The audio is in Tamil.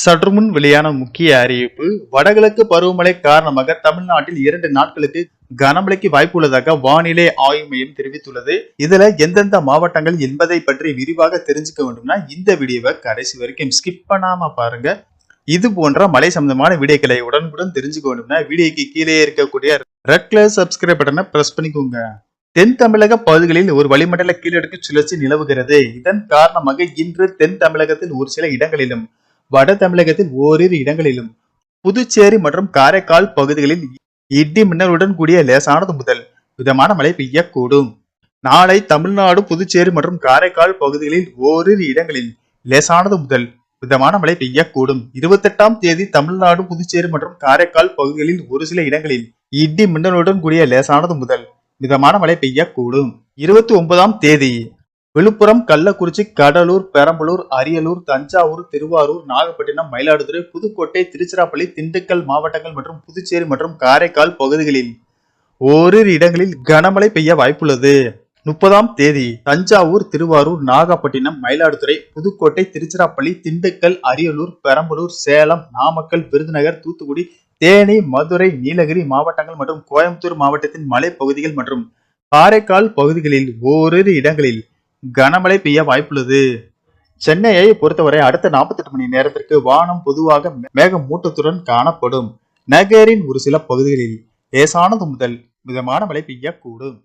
சற்றுமுன் வெளியான முக்கிய அறிவிப்பு. வடகிழக்கு பருவமழை காரணமாக தமிழ்நாட்டில் 2 நாட்களுக்கு கனமழைக்கு வாய்ப்பு உள்ளதாக வானிலை ஆய்வு மையம் தெரிவித்துள்ளது. இதுல எந்தெந்த மாவட்டங்கள் என்பதை பற்றி விரிவாக தெரிஞ்சுக்க வேண்டும்னா இந்த வீடியோவை கடைசி வரைக்கும் ஸ்கிப் பண்ணாம பாருங்க. இது போன்ற மழை சம்பந்தமான வீடியோக்களை உடனுக்குடன் தெரிஞ்சுக்க வேண்டும்னா வீடியோக்கு கீழே இருக்கக்கூடிய ரெட் கலர் சப்ஸ்கிரைப் பட்டனை பிரஸ் பண்ணிக்கோங்க. தென் தமிழக பகுதிகளில் ஒரு வளிமண்டல கீழடுக்கு சுழற்சி நிலவுகிறது. இதன் காரணமாக இன்று தென் தமிழகத்தில் ஒரு சில இடங்களிலும் வட தமிழகத்தில் ஓரிரு இடங்களிலும் புதுச்சேரி மற்றும் காரைக்கால் பகுதிகளில் இடி மின்னலுடன் கூடிய லேசானது முதல் மிதமான மழை பெய்யக்கூடும். நாளை தமிழ்நாடு புதுச்சேரி மற்றும் காரைக்கால் பகுதிகளில் ஓரிரு இடங்களில் லேசானது முதல் மிதமான மழை பெய்யக்கூடும். 28ஆம் தேதி தமிழ்நாடு புதுச்சேரி மற்றும் காரைக்கால் பகுதிகளில் ஒரு சில இடங்களில் இடி மின்னலுடன் கூடிய லேசானது முதல் மிதமான மழை பெய்யக்கூடும். 29ஆம் தேதி விழுப்புரம், கள்ளக்குறிச்சி, கடலூர், பெரம்பலூர், அரியலூர், தஞ்சாவூர், திருவாரூர், நாகப்பட்டினம், மயிலாடுதுறை, புதுக்கோட்டை, திருச்சிராப்பள்ளி, திண்டுக்கல் மாவட்டங்கள் மற்றும் புதுச்சேரி மற்றும் காரைக்கால் பகுதிகளில் ஓரிரு இடங்களில் கனமழை பெய்ய வாய்ப்புள்ளது. 30ஆம் தேதி தஞ்சாவூர், திருவாரூர், நாகப்பட்டினம், மயிலாடுதுறை, புதுக்கோட்டை, திருச்சிராப்பள்ளி, திண்டுக்கல், அரியலூர், பெரம்பலூர், சேலம், நாமக்கல், விருதுநகர், தூத்துக்குடி, தேனி, மதுரை, நீலகிரி மாவட்டங்கள் மற்றும் கோயம்புத்தூர் மாவட்டத்தின் மலைப்பகுதிகள் மற்றும் காரைக்கால் பகுதிகளில் ஓரிரு இடங்களில் கனமழை பெய்ய வாய்ப்புள்ளது. சென்னையை பொறுத்தவரை அடுத்த 48 மணி நேரத்திற்கு வானம் பொதுவாக மேகமூட்டத்துடன் காணப்படும். நகரின் ஒரு சில பகுதிகளில் லேசானது முதல் மிதமான மழை பெய்யக்கூடும்.